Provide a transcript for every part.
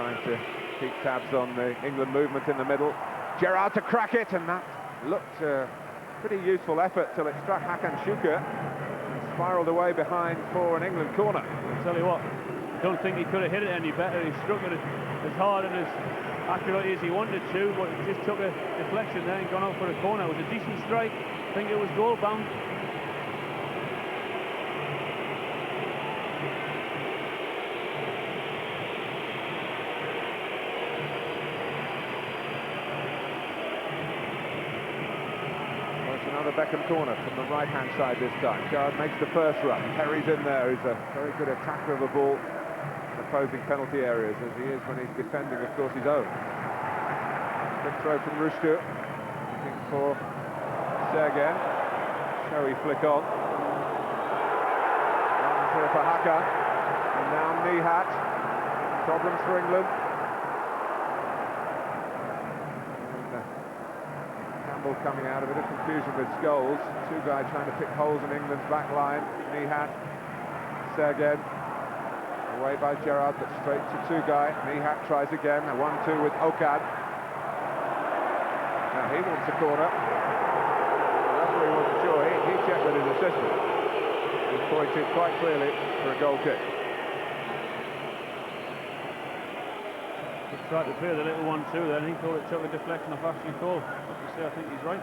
trying to keep tabs on the England movement in the middle. Gerrard to crack it, and that looked a pretty useful effort till it struck Hakan Şükür and spiralled away behind for an England corner. I'll tell you what, I don't think he could have hit it any better. He struck it as hard and as accurately as he wanted to, but it just took a deflection there and gone out for a corner. It was a decent strike. I think it was goal bound. Another Beckham corner from the right-hand side this time. Gerrard makes the first run. Perry's in there. He's a very good attacker of the ball in opposing penalty areas, as he is when he's defending, of course, his own. Quick throw from Rüştü. Looking for Sergen. Showy flick on. Runs here for Hakan. And now Nihat. Problems for England. Coming out, a bit of confusion with Scholes. Two guys trying to pick holes in England's back line. Nihat, Sergen, away by Gerrard, but straight to two guy. Nihat tries again, a 1-2 with Okan. Now he wants a corner. The referee wasn't sure. He checked with his assistant. He pointed quite clearly for a goal kick. He tried to play the little 1-2 then. He thought it took a deflection off Ashley Cole. I think he's right.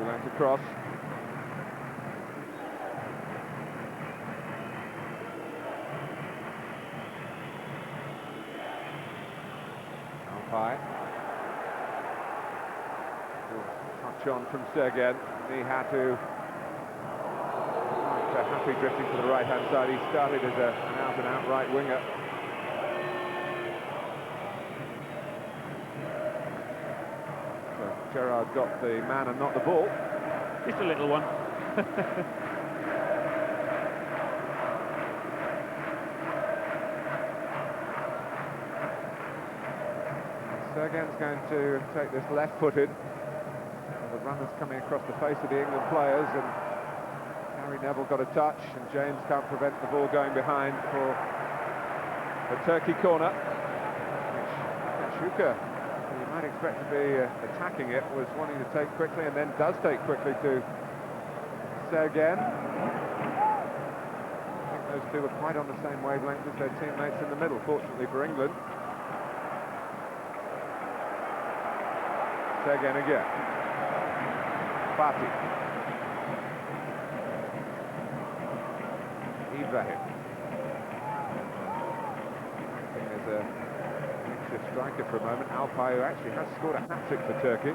Length across. Alpay. Touch on from Sergen. Nihat, who happy drifting to the right-hand side. He started as an out-and-out right winger. So Gerrard got the man and not the ball. Just a little one. Sergen's going to take this left-footed. The runners coming across the face of the England players, and Harry Neville got a touch, and James can't prevent the ball going behind for the Turkey corner, which Şükür, who you might expect to be attacking it, was wanting to take quickly, and then does take quickly to Sergen. I think those two were quite on the same wavelength as their teammates in the middle, fortunately for England. Sergen again. Fatih. Ibrahim. There's a mixture striker for a moment. Alpay, who actually has scored a hat-trick for Turkey.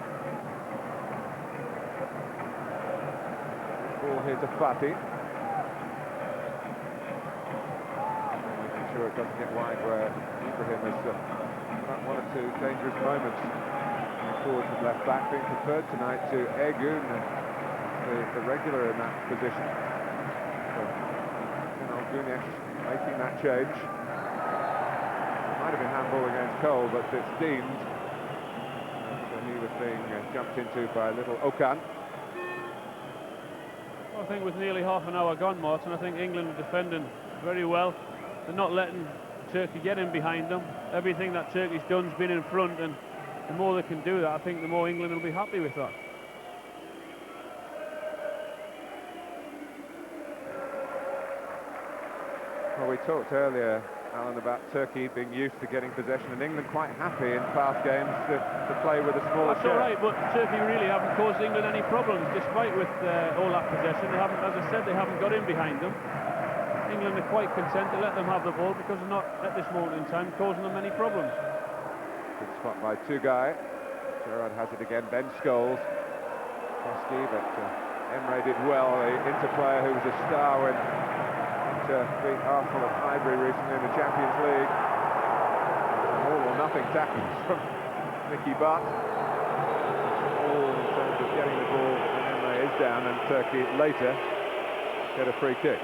Ball here to Fatih. Making sure it doesn't get wide, where Ibrahim has got one or two dangerous moments. Forward from left back, being preferred tonight to Ergun, the regular in that position. So, Ergun making that change. It might have been handball against Cole, but it's deemed. So he was being jumped into by little Okan. Well, I think with nearly half an hour gone, Martin, I think England are defending very well. They're not letting Turkey get in behind them. Everything that Turkey's done's been in front, and the more they can do that, I think the more England will be happy with that. Well, we talked earlier, Alan, about Turkey being used to getting possession, and England quite happy in past games to play with a smaller That's all right, but Turkey really haven't caused England any problems, despite with all that possession. They haven't, as I said, they haven't got in behind them. England are quite content to let them have the ball, because they're not, at this moment in time, causing them any problems. Good spot by Tugay. Gerrard has it again. Ben Scholes. Pesky, but Emre did well. The Inter player who was a star when Inter beat Arsenal at Highbury recently in the Champions League. All or nothing tackles from Nicky Butt. All in terms of getting the ball, and Emre is down, and Turkey later get a free kick.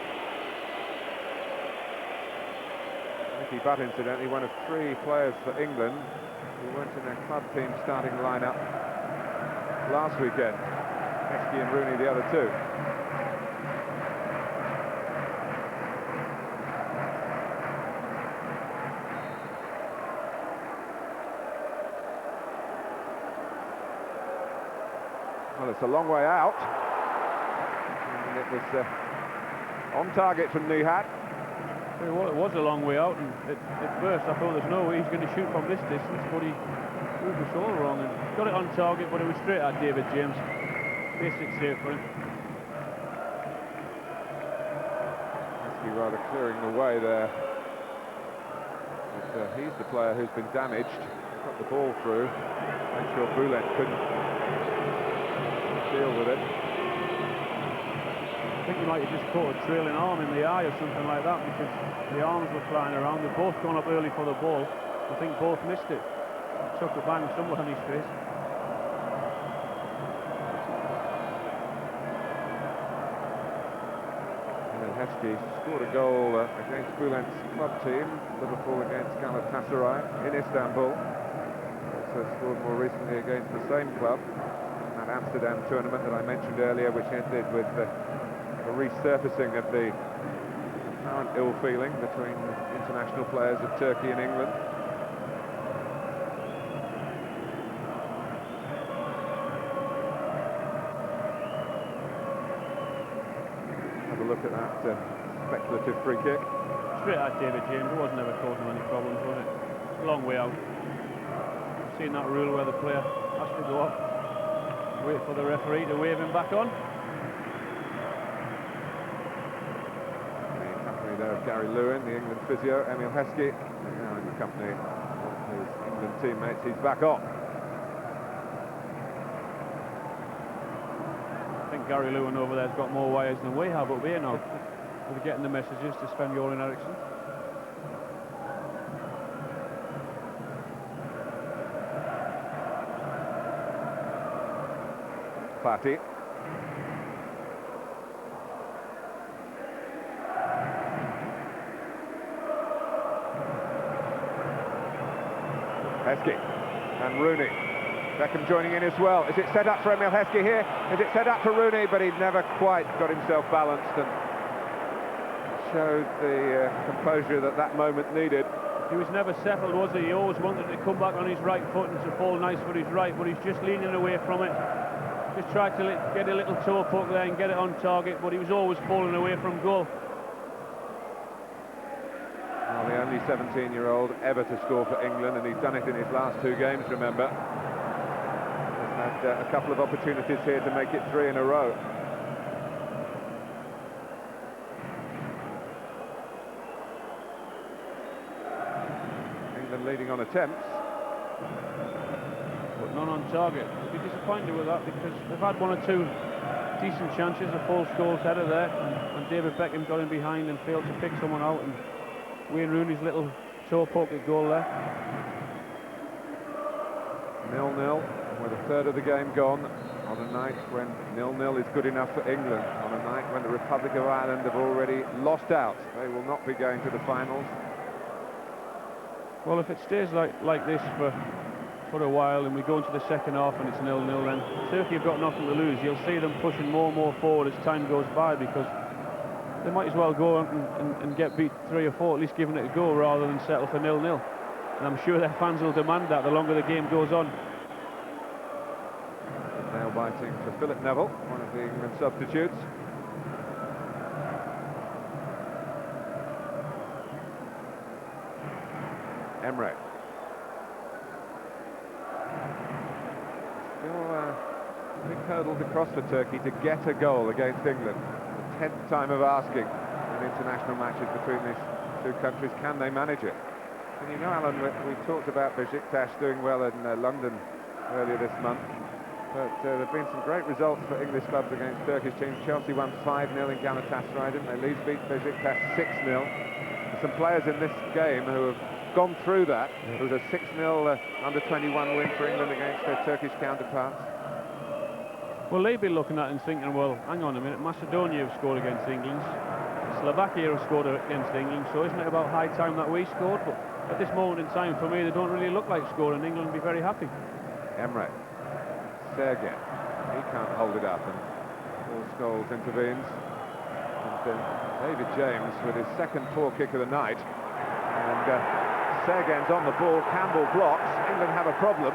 Frankie Butt, incidentally, one of 3 players for England who weren't in their club team starting lineup last weekend. Heskey and Rooney, the other 2. Well, it's a long way out. And it was on target from Nihat. Well, it was a long way out, and at first I thought there's no way he's going to shoot from this distance, but he moved the shoulder wrong and got it on target, but it was straight at David James. Basic save for him. Heskey rather clearing the way there. But, he's the player who's been damaged. Got the ball through. Make sure Boulet couldn't deal with it. I think he might have just caught a trailing arm in the eye or something like that, because the arms were flying around. They've both gone up early for the ball. I think both missed it. He took a bang somewhere on his face. And Heskey scored a goal against Bülent's club team, Liverpool against Galatasaray in Istanbul. Also scored more recently against the same club in that Amsterdam tournament that I mentioned earlier, which ended with a resurfacing of the apparent ill feeling between international players of Turkey and England. Have a look at that speculative free kick. Straight at David James. It wasn't ever causing any problems, was it? A long way out. I've seen that rule where the player has to go up, wait for the referee to wave him back on. There of Gary Lewin, the England physio, Emil Heskey, now in the company of his England teammates. He's back on. I think Gary Lewin over there's got more wires than we have up here now. We're getting the messages to spend Jordan Eriksson. Fatty. Heskey and Rooney. Beckham joining in as well. Is it set up for Emil Heskey here? Is it set up for Rooney? But he never quite got himself balanced and showed the composure that that moment needed. He was never settled, was he? He always wanted to come back on his right foot and to fall nice for his right, but he's just leaning away from it. Just tried to get a little toe poke there and get it on target, but he was always falling away from goal. Well, the only 17-year-old ever to score for England, and he's done it in his last 2 games, remember. He's had a couple of opportunities here to make it 3 in a row. England leading on attempts. But none on target. I'd be disappointed with that, because they've had 1 or 2 decent chances. A false goal header there, and David Beckham got in behind and failed to pick someone out, and Wayne Rooney's little toe poke at goal there. 0-0 with a third of the game gone, on a night when 0-0 is good enough for England, on a night when the Republic of Ireland have already lost out. They will not be going to the finals. Well, if it stays like this for a while and we go into the second half and it's 0-0, then Turkey have got nothing to lose. You'll see them pushing more and more forward as time goes by, because they might as well go and get beat 3 or 4, at least giving it a go, rather than settle for 0-0. And I'm sure their fans will demand that the longer the game goes on. Nail biting for Philip Neville, one of the England substitutes. Emre. Still big hurdles across for Turkey to get a goal against England. The 10th time of asking in international matches between these 2 countries. Can they manage it? And you know, Alan, we talked about Besiktas doing well in London earlier this month, but there have been some great results for English clubs against Turkish teams. Chelsea won 5-0 in Galatasaray, didn't they? Leeds beat Besiktas 6-0. There's some players in this game who have gone through that. It was a 6-0 under-21 win for England against their Turkish counterparts. Well, they've been looking at it and thinking, well, hang on a minute, Macedonia have scored against England. Slovakia who scored against England, so isn't it about high time that we scored? But at this moment in time, for me, they don't really look like scoring. England will be very happy. Emre, Sergen, he can't hold it up, and Paul Scholes intervenes. And then David James with his second poor kick of the night. And Sergen's on the ball, Campbell blocks, England have a problem.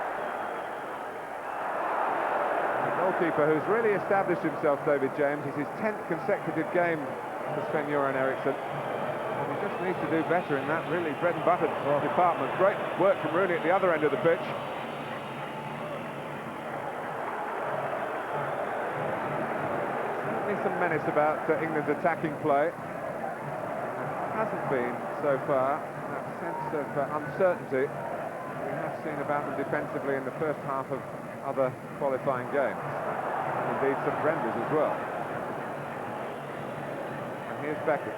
The goalkeeper who's really established himself, David James, is his 10th consecutive game for Sven-Göran Eriksson. And he just needs to do better in that really bread and butter department. Great work from Rooney at the other end of the pitch. Certainly some menace about England's attacking play. It hasn't been so far. That sense of uncertainty we have seen about them defensively in the first half of other qualifying games. And indeed some friendlies as well. And here's Beckham.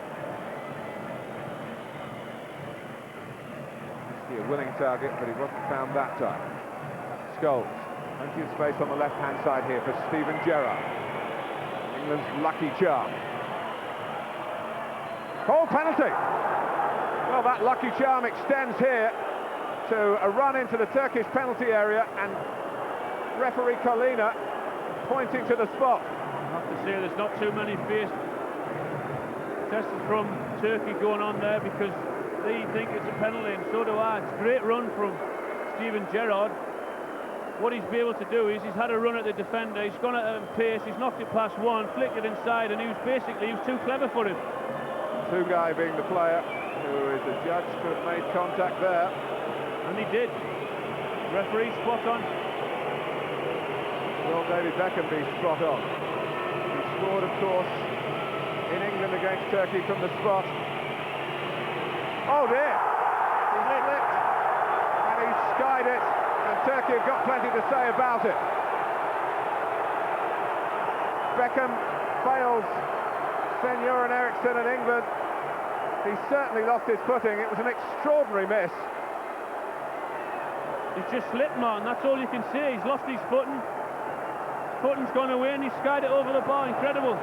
A willing target, but he wasn't found that time. Scholes, plenty of space on the left-hand side here for Steven Gerrard. England's lucky charm. Called penalty. Well, that lucky charm extends here to a run into the Turkish penalty area, and referee Colina pointing to the spot. I have to say there's not too many fierce tests from Turkey going on there, because they think it's a penalty, and so do I. It's a great run from Steven Gerrard. What he's been able to do is he's had a run at the defender, he's gone at him pace, he's knocked it past one, flicked it inside, and he was too clever for him. Tugai being the player who is adjudged to have made contact there. And he did. Referee spot on. Will David Beckham be spot on? He scored, of course, in England against Turkey from the spot. Oh dear, he slipped and he skied it, and Turkey have got plenty to say about it. Beckham fails Sven-Göran Eriksson and England. He certainly lost his footing. It was an extraordinary miss. He's just slipped, Martin, that's all you can see. He's lost his footing. Footing's gone away and he skied it over the bar. Incredible.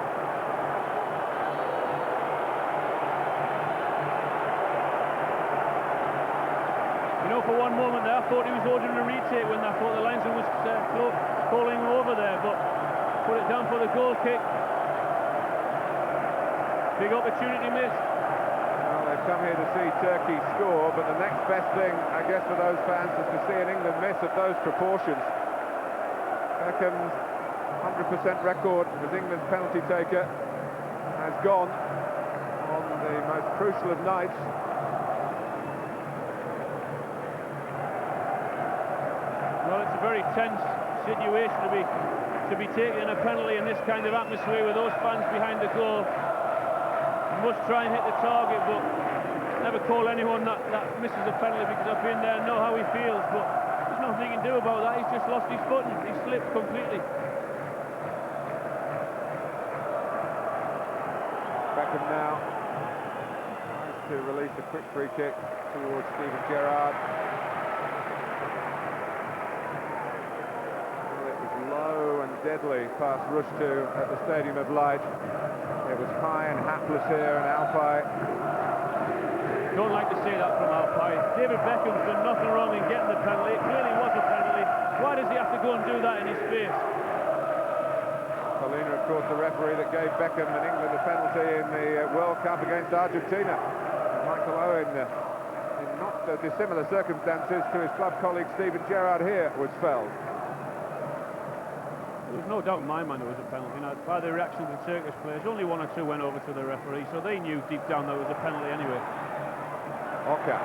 For one moment there, I thought he was ordering a retake when I thought the linesman was calling over there, but put it down for the goal kick. Big opportunity missed. Well, they've come here to see Turkey score, but the next best thing, I guess, for those fans is to see an England miss of those proportions. Beckham's 100% record as England's penalty taker has gone on the most crucial of nights. Well, it's a very tense situation to be taking a penalty in this kind of atmosphere with those fans behind the goal. You must try and hit the target, but never call anyone that misses a penalty, because I've been there and know how he feels. But there's nothing he can do about that. He's just lost his footing. He slipped completely. Beckham now tries to release a quick free kick towards Steven Gerrard. Deadly past Rushtu at the Stadium of Light. It was high and hapless here, and Alpay. Don't like to say that from Alpay. David Beckham's done nothing wrong in getting the penalty. It clearly was a penalty. Why does he have to go and do that in his face? Colina, of course, the referee that gave Beckham and England a penalty in the World Cup against Argentina. And Michael Owen, in not dissimilar circumstances to his club colleague Steven Gerrard here, was felled. There's no doubt in my mind it was a penalty. Now, by the reaction of the Turkish players, only one or two went over to the referee, so they knew deep down that it was a penalty anyway. Okay.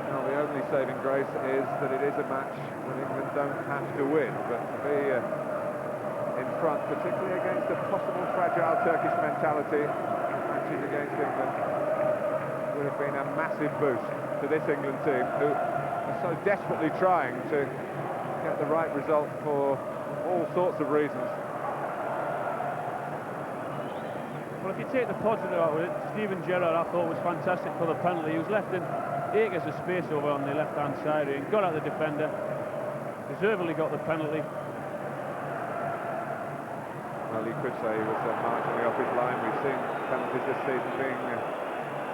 Now, the only saving grace is that it is a match that England don't have to win, but to be in front, particularly against a possible fragile Turkish mentality, matches against England would have been a massive boost to this England team, who are so desperately trying to get the right result for all sorts of reasons. Well, if you take the positive out of it, Steven Gerrard, I thought, was fantastic for the penalty. He was left in acres of space over on the left-hand side and got at the defender, deservedly got the penalty. Well, you could say he was marginally off his line. We've seen penalties this season being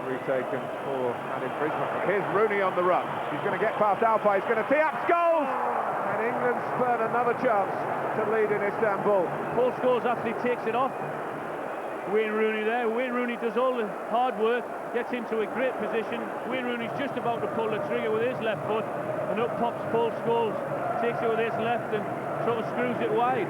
retaken for an infringement. Here's Rooney on the run. He's going to get past Alpay. He's going to tee up. Scholes! And England spurn another chance to lead in Istanbul. Paul Scholes actually takes it off Wayne Rooney there. Wayne Rooney does all the hard work, gets into a great position. Wayne Rooney's just about to pull the trigger with his left foot, and up pops Paul Scholes, takes it with his left and sort of screws it wide.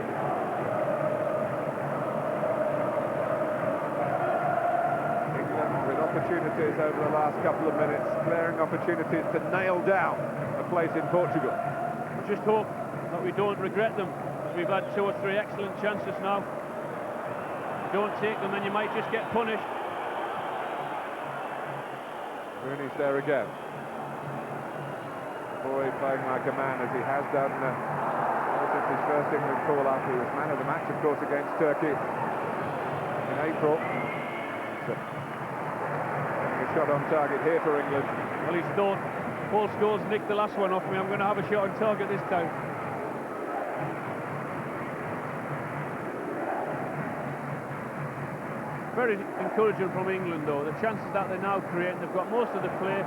England with opportunities over the last couple of minutes, glaring opportunities to nail down a place in Portugal. We just hope that we don't regret them, as we've had 2 or 3 excellent chances now. Don't take them and you might just get punished. Rooney's there again. The boy playing like a man, as he has done since his first England call-up. He was man of the match, of course, against Turkey in April. A shot on target here for England. Well, he's thought Paul Scholes nicked the last one off me. I'm going to have a shot on target this time. Very encouraging from England, though. The chances that they're now creating, they've got most of the play,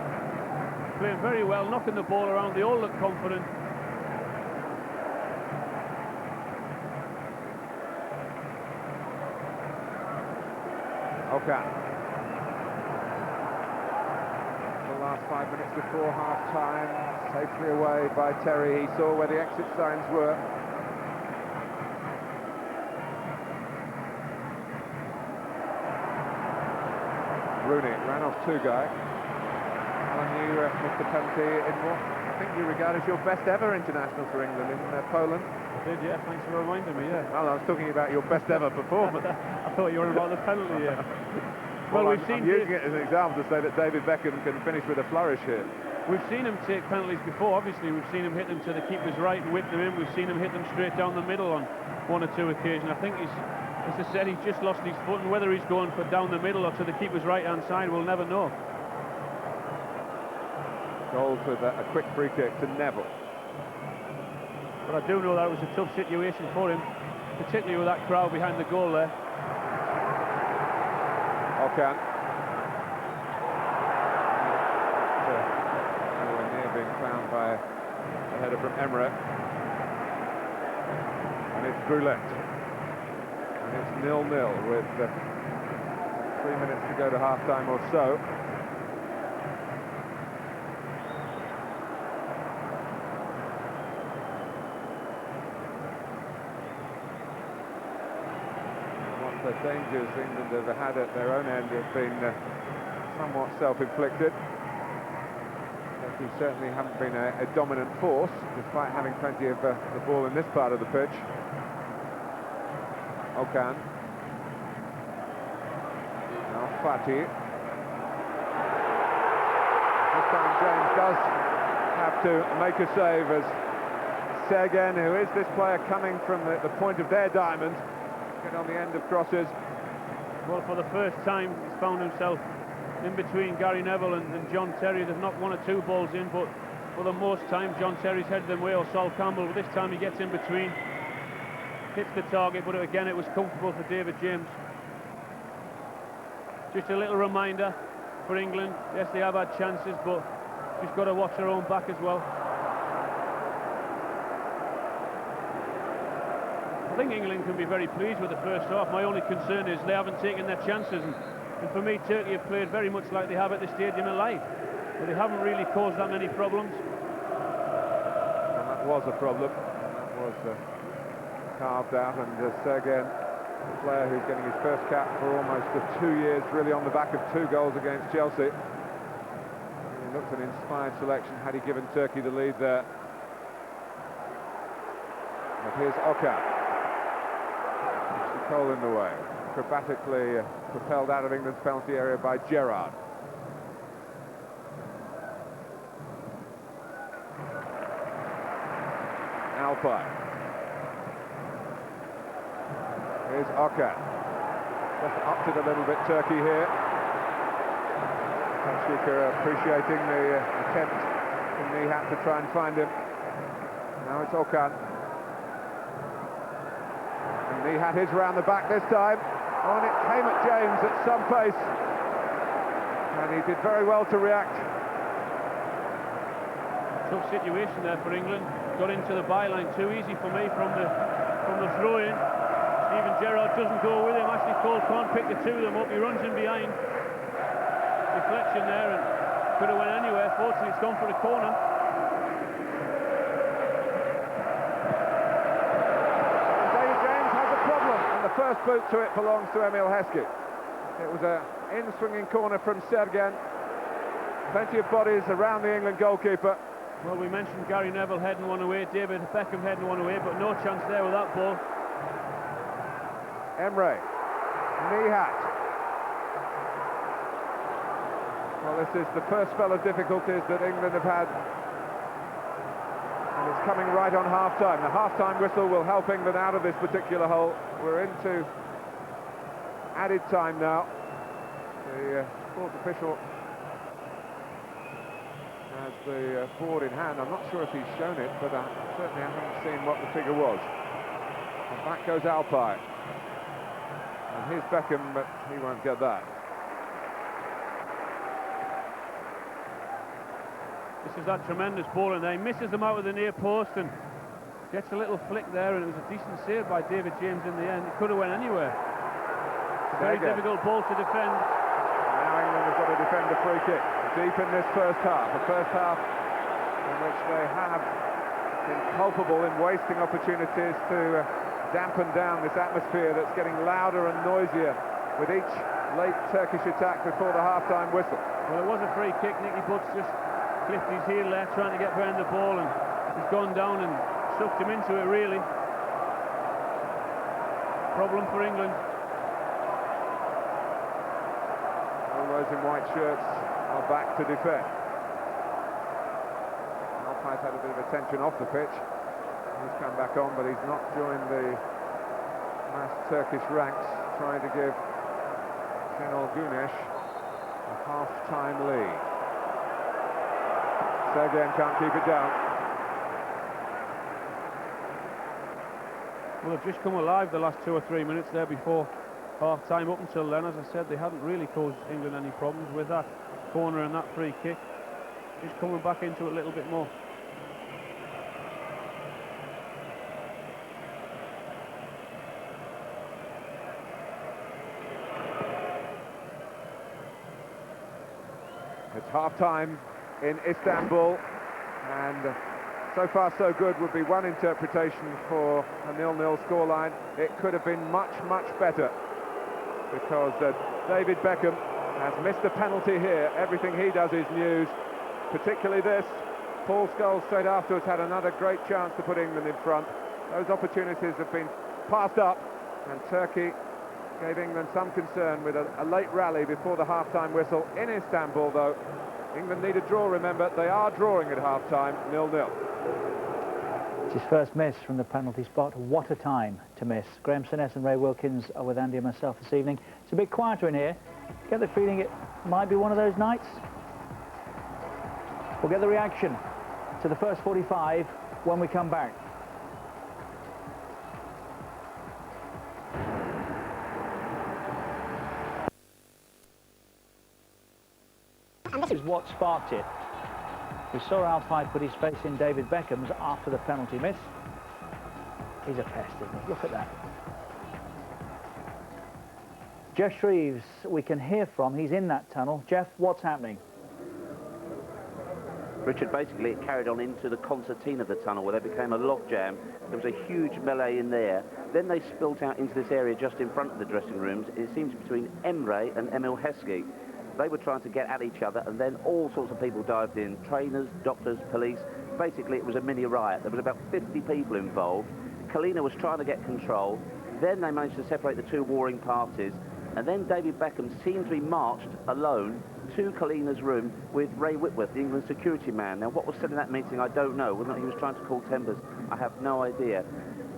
playing very well, knocking the ball around. They all look confident. Okay. The last 5 minutes before half-time, safely away by Terry. He saw where the exit signs were. Rooney ran off 2 guys. Alan, you missed the penalty in what I think you regard as your best ever international for England in Poland. I did, yeah, thanks for reminding me, yeah. Well, I was talking about your best ever performance. I thought you were about the penalty, yeah. Well, I'm using it as an example to say that David Beckham can finish with a flourish here. We've seen him take penalties before, obviously. We've seen him hit them to the keeper's right and whip them in. We've seen him hit them straight down the middle on 1 or 2 occasions. I think he's, as I said, he's just lost his foot, and whether he's going for down the middle or to the keeper's right-hand side, we'll never know. Goals with a quick free kick to Neville. But I do know that it was a tough situation for him, particularly with that crowd behind the goal there. Okan. Nowhere near being found by a header from Emre. And it's Brulette. And it's 0-0 with 3 minutes to go to half-time or so. The dangers England have had at their own end have been somewhat self-inflicted. They certainly haven't been a dominant force, despite having plenty of the ball in this part of the pitch. Okan. Now Fati. This time James does have to make a save, as Sergen, who is this player coming from the point of their diamond, get on the end of crosses. Well, for the first time, he's found himself in between Gary Neville and John Terry. They've knocked 1 or 2 balls in, but for the most time, John Terry's headed them away, or Sol Campbell. But this time he gets in between, hits the target, but again, it was comfortable for David James. Just a little reminder for England. Yes, they have had chances, but just got to watch their own back as well. I think England can be very pleased with the first half. My only concern is they haven't taken their chances, and for me, Turkey have played very much like they have at the Stadium of Light, but they haven't really caused that many problems. And that was a problem. That was carved out, and Sergen, the player who's getting his first cap for almost 2 years, really on the back of 2 goals against Chelsea. He looked an inspired selection had he given Turkey the lead there. But here's Okan. Goal in the way, acrobatically propelled out of England's penalty area by Gerrard. Alpay. Here's Okan. Just upped it a little bit, Turkey here. Panchika appreciating the attempt from Nihat to try and find him. Now it's Okan. He had his round the back this time. Oh, and it came at James at some pace. And he did very well to react. Tough situation there for England. Got into the byline too easy for me from the throw-in. Steven Gerrard doesn't go with him. Ashley Cole can't pick the two of them up. He runs in behind. Deflection there and could have went anywhere. Fortunately, it's gone for the corner. David James has a problem, and the first boot to it belongs to Emil Heskey. It was an in-swinging corner from Sergen. Plenty of bodies around the England goalkeeper. Well, we mentioned Gary Neville heading one away, David Beckham heading one away, but no chance there with that ball. Emre, Nihat. Well, this is the first spell of difficulties that England have had, and it's coming right on half-time. The half-time whistle will help England out of this particular hole. We're into added time now. The fourth official has the board in hand. I'm not sure if he's shown it, but certainly I haven't seen what the figure was. And back goes Alpine. And here's Beckham, but he won't get that. This is that tremendous ball, and he misses them out of the near post and gets a little flick there, and it was a decent save by David James in the end. It could have went anywhere. Very difficult ball to defend. Now England have got to defend a free kick deep in this first half. The first half in which they have been culpable in wasting opportunities to dampen down this atmosphere that's getting louder and noisier with each late Turkish attack before the half-time whistle. Well, it was a free kick. Nicky Butt's just clipped his heel there trying to get behind the ball, and he's gone down and sucked him into it, really. Problem for England. All those in white shirts are back to defend. Alpay's had a bit of attention off the pitch. He's come back on, but he's not joined the massed Turkish ranks, trying to give Şenol Güneş a half-time lead. Sergen can't keep it down. Well, they've just come alive the last 2 or 3 minutes there before half-time. Up until then, as I said, they hadn't really caused England any problems with that corner and that free kick. Just coming back into it a little bit more. It's half-time in Istanbul, and so far so good would be one interpretation for a 0-0 scoreline. It could have been much, much better, because David Beckham has missed a penalty here. Everything he does is news, particularly this. Paul Scholes straight afterwards had another great chance to put England in front. Those opportunities have been passed up, and Turkey gave England some concern with a late rally before the half-time whistle in Istanbul, though. England need a draw, remember. They are drawing at half-time, 0-0. It's his first miss from the penalty spot. What a time to miss. Graham Souness and Ray Wilkins are with Andy and myself this evening. It's a bit quieter in here. Get the feeling it might be one of those nights. We'll get the reaction to the first 45 when we come back. This is what sparked it. We saw Alpay put his face in David Beckham's after the penalty miss. He's a pest, isn't he? Look at that. Jeff Shreves, we can hear from. He's in that tunnel. Jeff, what's happening? Richard, basically it carried on into the concertina of the tunnel, where there became a logjam. There was a huge melee in there. Then they spilt out into this area just in front of the dressing rooms. It seems between Emre and Emil Heskey. They were trying to get at each other, and then all sorts of people dived in. Trainers, doctors, police. Basically, it was a mini riot. There was about 50 people involved. Kalina was trying to get control. Then they managed to separate the two warring parties. And then David Beckham seemed to be marched alone to Kalina's room with Ray Whitworth, the England security man. Now, what was said in that meeting, I don't know. Whether he was trying to call tempers, I have no idea.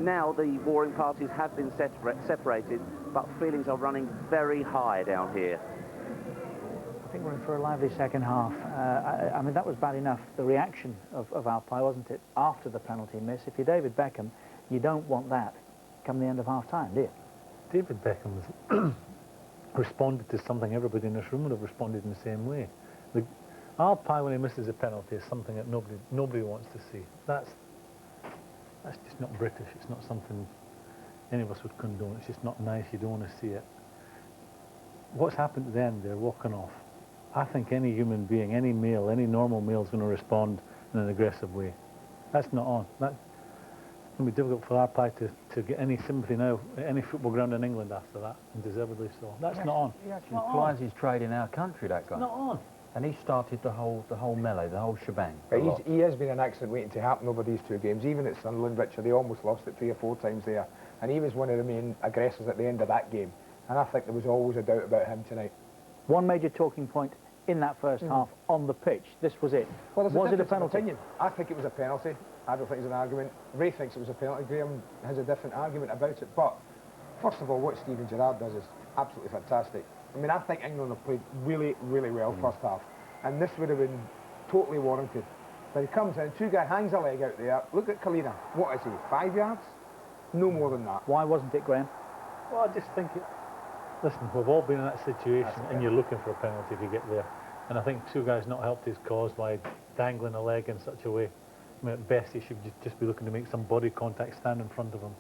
Now, the warring parties have been separated, but feelings are running very high down here. I think we're in for a lively second half. I mean, that was bad enough, the reaction of Alpay, wasn't it, after the penalty miss. If you're David Beckham, you don't want that come the end of half-time, do you? David Beckham's responded to something everybody in this room would have responded in the same way. Alpine, when he misses a penalty, is something that nobody wants to see. That's just not British. It's not something any of us would condone. It's just not nice. You don't want to see it. What's happened to them? They're walking off. I think any human being, any male, any normal male is going to respond in an aggressive way. That's not on. That's going to be difficult for Alpine to get any sympathy now at any football ground in England after that, and deservedly so. That's not on. He actually plies his trade in our country, that guy. It's not on. And he started the whole melee, the whole shebang. He has been an accident waiting to happen over these two games. Even at Sunderland, Richard, they almost lost it 3 or 4 times there. And he was one of the main aggressors at the end of that game. And I think there was always a doubt about him tonight. One major talking point in that first half on the pitch. This was it. Well, was it a penalty? Opinion. I think it was a penalty. I don't think it's an argument. Ray thinks it was a penalty. Graham has a different argument about it. But first of all, what Steven Gerrard does is absolutely fantastic. I mean, I think England have played really, really well first half. And this would have been totally warranted. But he comes in, 2 guys hangs a leg out there. Look at Kalina. What is he, 5 yards? No more than that. Why wasn't it, Graham? Well, I just think listen, we've all been in that situation, and you're looking for a penalty if you get there. And I think 2 guys not helped his cause by dangling a leg in such a way. I mean, at best, he should just be looking to make some body contact, stand in front of him.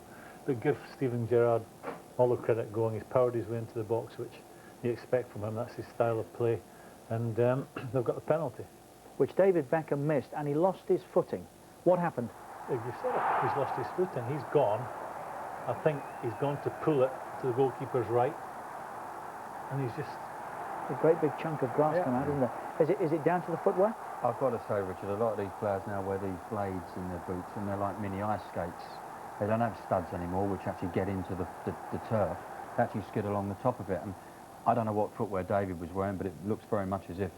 But give Steven Gerrard all the credit going. He's powered his way into the box, which you expect from him. That's his style of play. And they've got the penalty. Which David Beckham missed, and he lost his footing. What happened? If you said it, he's lost his footing. He's gone. I think he's gone to pull it to the goalkeeper's right. And he's just... A great big chunk of grass come out, isn't there? Is it down to the footwear? I've got to say, Richard, a lot of these players now wear these blades in their boots, and they're like mini ice skates. They don't have studs anymore, which actually get into the turf. They actually skid along the top of it. And I don't know what footwear David was wearing, but it looks very much as if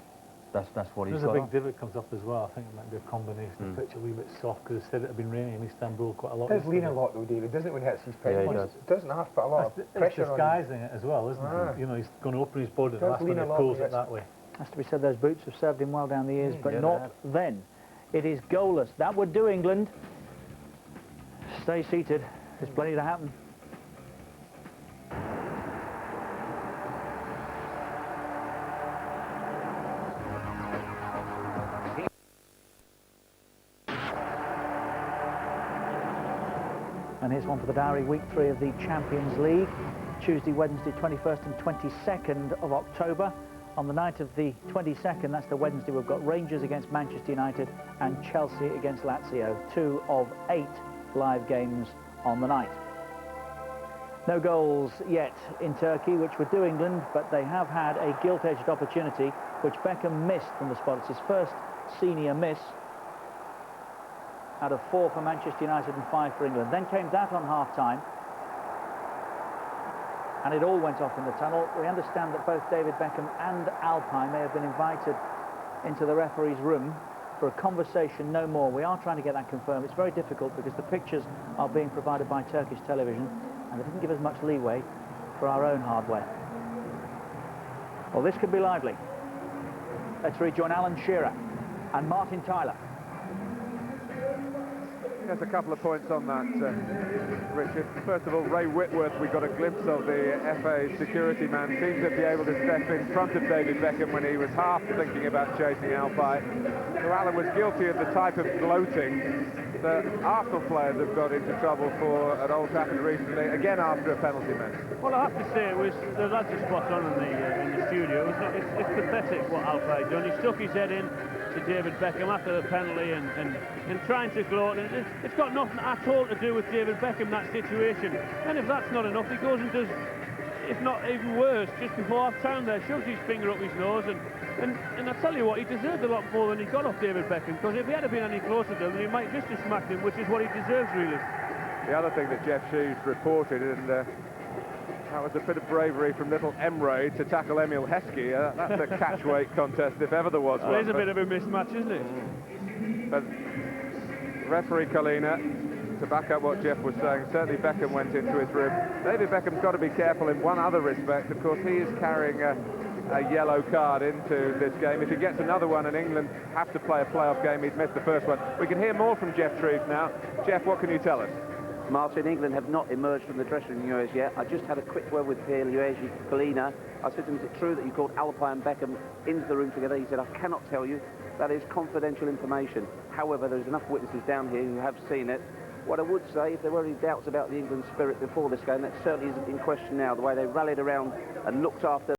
that's what he's got. There's a big divot comes up as well. I think it might be a combination. The pitch a wee bit soft, because it said it had been raining in Istanbul quite a lot. It does lean a lot though, David, doesn't it, when he hits his penalty? Yeah, he does. It doesn't have to put a lot of pressure on him. Disguising it as well, isn't it? You know, he's going to open his body, and that's when he pulls it that way. Has to be said, those boots have served him well down the years, but not then. It is goalless. That would do, England. Stay seated. There's plenty to happen. And here's one for the diary, week 3 of the Champions League. Tuesday, Wednesday, 21st and 22nd of October. On the night of the 22nd, that's the Wednesday, we've got Rangers against Manchester United and Chelsea against Lazio. 2 of 8 live games on the night. No goals yet in Turkey, which would do England, but they have had a gilt-edged opportunity, which Beckham missed from the spot. It's his first senior miss out of 4 for Manchester United and 5 for England. Then came that on half-time, and it all went off in the tunnel. We understand that both David Beckham and Alpine may have been invited into the referee's room for a conversation, no more. We are trying to get that confirmed. It's very difficult because the pictures are being provided by Turkish television, and they didn't give us much leeway for our own hardware. Well, this could be lively. Let's rejoin Alan Shearer and Martin Tyler. There's a couple of points on that, Richard. First of all, Ray Whitworth, we got a glimpse of the FA security man, seemed to be able to step in front of David Beckham when he was half thinking about chasing Alpine. So Alan was guilty of the type of gloating that Arsenal players have got into trouble for at Old Trafford recently, again after a penalty miss. Well, I have to say, it was the lads are spot on in the studio. It's pathetic what Alpine done. He stuck his head in to David Beckham after the penalty and trying to gloat. And it's got nothing at all to do with David Beckham, that situation. And if that's not enough, he goes and does, if not even worse, just before half-time there, shoves his finger up his nose. And I tell you what, he deserved a lot more than he got off David Beckham, because if he had been any closer to him, he might just have smacked him, which is what he deserves, really. The other thing that Jeff Sheaves reported, and that was a bit of bravery from little Emre to tackle Emil Heskey. That's a catch-weight contest if ever there was one. Well, it's a bit of a mismatch, isn't it? But referee Kalina, to back up what Jeff was saying, certainly Beckham went into his room. David Beckham's got to be careful in one other respect. Of course, he is carrying a yellow card into this game. If he gets another one and England have to play a playoff game, he'd miss the first one. We can hear more from Jeff Treves now. Jeff, what can you tell us? Martin, England have not emerged from the dressing room as yet. I just had a quick word with Pierre Luigi Collina. I said to him, is it true that you called Alpine and Beckham into the room together? He said, I cannot tell you. That is confidential information. However, there's enough witnesses down here who have seen it. What I would say, if there were any doubts about the England spirit before this game, that certainly isn't in question now. The way they rallied around and looked after